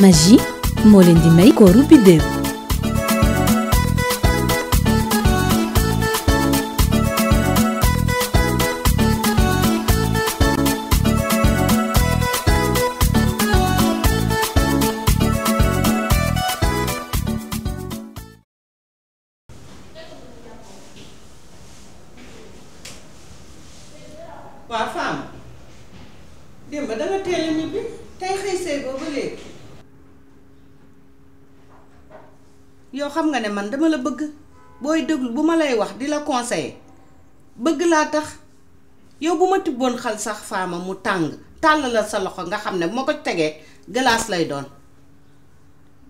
Magie moo leen di may kooru biddéew. waa femme démb danga teel a ñibbi tey xëy see boobu léegi yow xam nga ne man dama la bëgg booy déglu bu ma lay wax di la conseiller bëgg laa tax yow bu ma tibboon xal sax faama mu tàng tàll la sa loxo nga xam ne bu ma ko tegee glace lay doon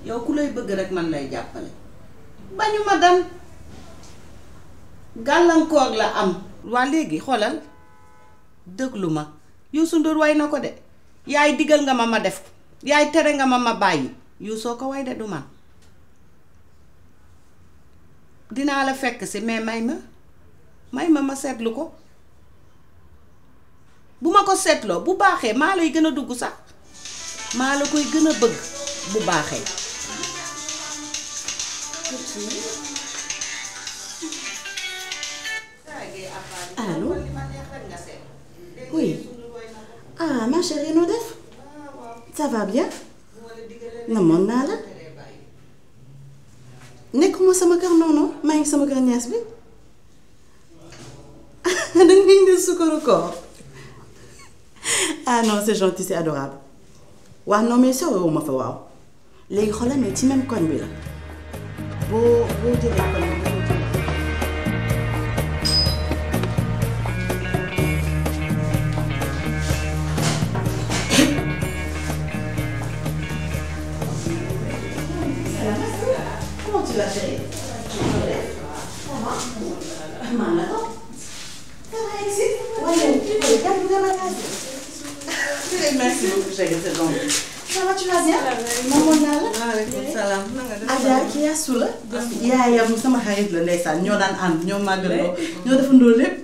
yow ku lay bëgg rek man lay jàppale bañu ma dan gàllankoor la am waa léegi xoolal déglu ma Youssou Ndour way na ko de yaay digal nga ma def ko yaay tere nga ma bàyyi Youssou ko way de du man dinaa la fekk si mais may ma seetlu ko bu ma ko seetloo bu baaxee maa lay gën a dugg sax maa la koy gën a bëgg bu baaxee Allô? Oui. Ah, ma chérie, noo def? Ça va bien? namoon naa la. nekkuma sama kër noonu maa ngi sama kër ñaas bi. da nga indi sukkaru koor. Ah non, c'est gentil, c'est adorable. waaw non mais sorewuma fa waaw. léegi xoolal ne ci même koñ bi la. boo jëlee koñ bi boo jëlee. Tu vas chérie? Ça va? Maman, ça va ici? Merci beaucoup, chérie, c'est gentil. Ça va, tu vas bien? Maman Nala? Waaleykum salaam. Adja kii Astou la. yaayam sama xarit la ndeysaan ñoo daan ànd ñoo màggandoo ñoo defandoo lépp.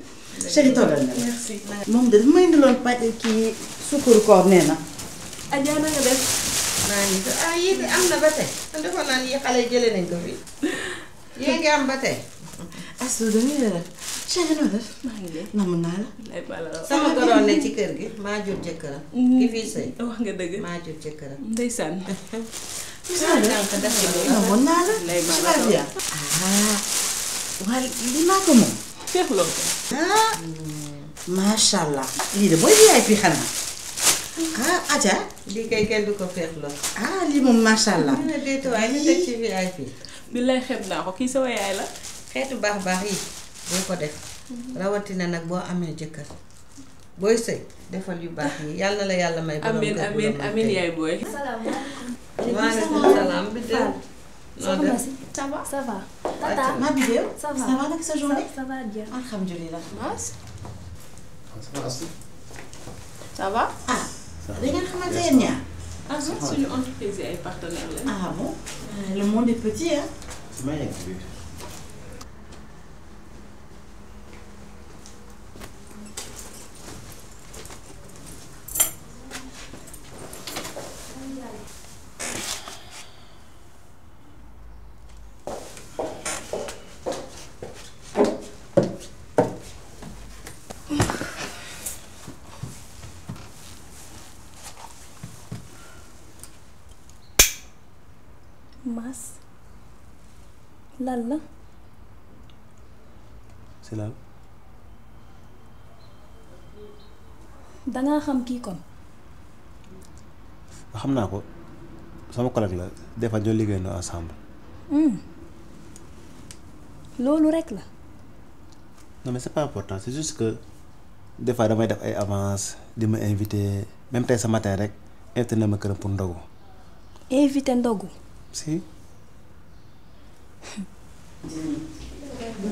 Chérie toogal na. Merci. moom de dafa may indiloon pàcc kii sukkaru koor nee na. Adja na nga def. naa ngi ko yii de am na ba tey. man defoon naa ni xale yi jëlee nañ ko fi. yéen ngi am ba tey. Astou da ngay def. Chérie noo def. maa ngi dee. namm naa la. sama goroon ne ci kër gi maa jur jëkkëram. ki fii sëy wax nga dëgg. maa jur jëkkëram. ndeysaan. namoon naa la. lay tu vas bien. ah waa li maa ko moom. féexloo ko. ah macha allah. lii de mooy VIP xanaa. ah Adja. lii kay kenn du ko feexloo. ah lii moom macha allah. mu ne déet waaye ñu teg ci VIP. billaay xeeb naa ko kii sama yaay la. xeetu baax baax yi boo ko def rawatina nag boo amee jëkkër booy sëy defal yu baax yi yàlla na la yàlla may borom amiin kër bu amiin la mën amiin tey. yaay booy. Waaleykum salaam bi dem noo def Ça va? Ça va. Tata, ma bidéo. ça va. ça va nag sa journée. Ça va bien. alhamdulilah. ça va. ah da ngeen xamante yéen ñaar. ah suñu entreprise yi ay partenaires la. ah bon. le monde est petit hein. Mas lan la c'est là. dangaa xam kii kon xam naa ko sama collègue la des fois ñoo liggéeyandoo ensemble. loolu rek la. non mais c'est pas important c'est juste que des fois damay def ay avance di ma invité même tey ce matin rek invité na ma këram pour ndogu. invité ndogu. si.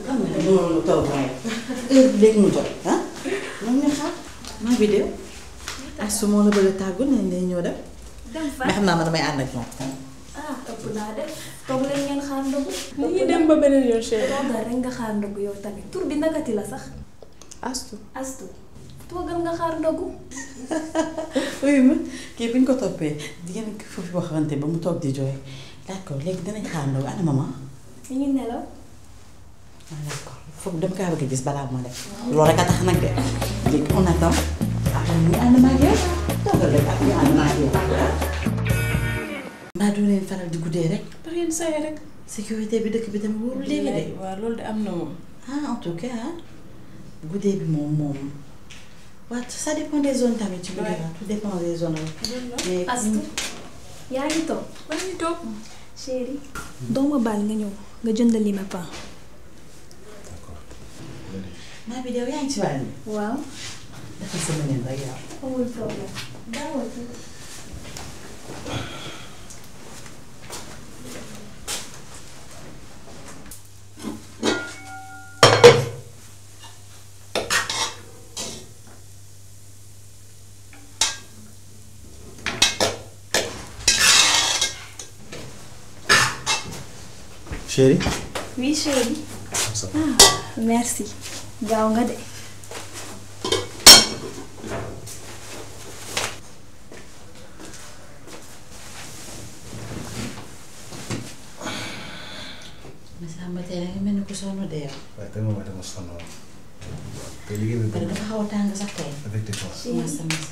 xam nga loolu toog waaye heure bi léegi mu jot ah. moom ñu xaar ma bidéo. Astou moo la bëgg a tàggu ne day ñëw dem. dem fa mais xam naa ma damay ànd ak moom. ah ëpp naa def toog leen ngeen xaar ndogu. ñu ngi dem ba beneen yoon chérie. toogal rek nga xaar ndogu yow tamit tur bi nakati la sax. Astou. Astou toogal nga xaar ndogu. oui ma kii bi ñu ko toppee jigéen ki foofu waxante ba mu toog di jooy d'accord léegi dinañ xaar ndogu ana maman. mi ngi nelaw. ah d'accord foofu dama kaa bëgg a gis balaa ma def. loolu rek a tax nag de léegi on attend. après ñu ànd maa ngi toogal rek ak ñu ànd maa ngi mbaa du leen faral di guddee rek. par yenn saa yi rek. sécurité bi dëkk bi tamit wóorul léegi de. waaw loolu de am na moom. ah en tout cas guddee bi moom waaw ça dépend des zones tamit. ci biir tout dépend des zones mais Astou yaa ngi toog. maa ngi toog. chérie. doo ma baal nga ñëw nga jëndal li ma pain. maa bi dew yaa ngi ci wàll. waaw. dafa sama nen rek yow. amul problème. daawal fi. Chérie. oui chérie. ah merci. gaaw nga de. Samba tey da nga mel ni ku sonn de yow. waaye tey moom dama sonn woon. te liggéey bi pare dafa xaw a tàng sax tey. effectivement.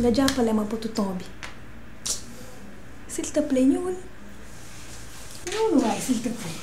nga jàppale ma potu temps bi. s'il te plaît ñëwul. ñëwul waaye s'il te plaît.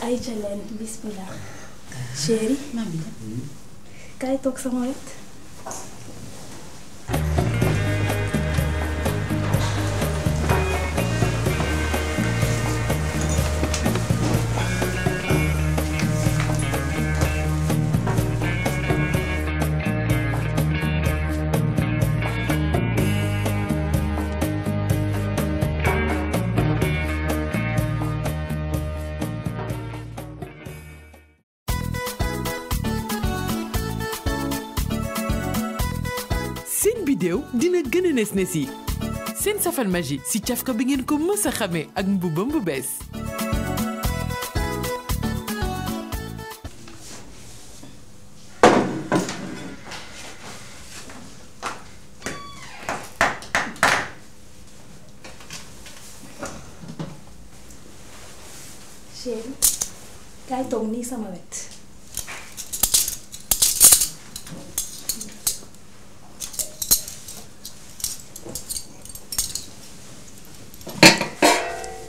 ay jaleen bismillah. chérie. mami. kaay toog sama wet. seen bidéew dina gën a nes yi seen safal magie si cafka bi ngeen ko mës a xamee ak mbubam bu bees. chérie kaay toog nii sama wet.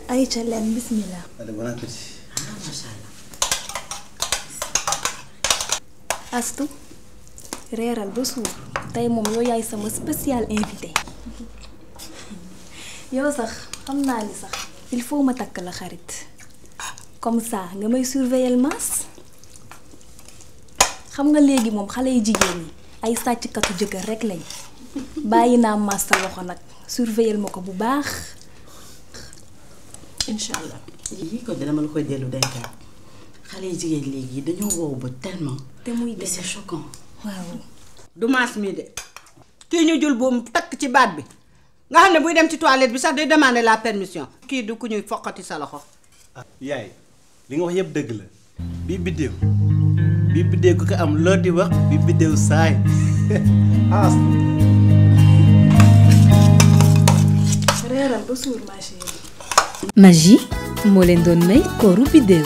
ayca leen bismillah. allez bon appétit. ah macha allah. Astou reeral ba suur tey moom yow yaay sama spécial invité. yow sax xam naa ni sax il faut ma takk la xarit comme ça nga may surveiller maas. xam nga léegi moom xale yu jigéen ñi ay sàcckatu jëkkër rek lañ. bàyyi naa maas sa loxo nag surveiller ma ko bu baax. incha allah yii ko dama la koy dellu denkaat xale yi jigéen léegi dañoo wow ba tellement. te muy mais c'est choquant. waaw. du maas mii de kii ñu jul boobu takk ci baat bi nga xam ne buy dem ci toilette bi sax day demander la permission. kii du ku ñuy foqati sa loxo. yaay li nga wax yëpp dëgg la bii biddéew ku ko am loo di wax bii biddéew saay reeral ba suur ma chérie. Magie moo leen doon may kooru biddéew.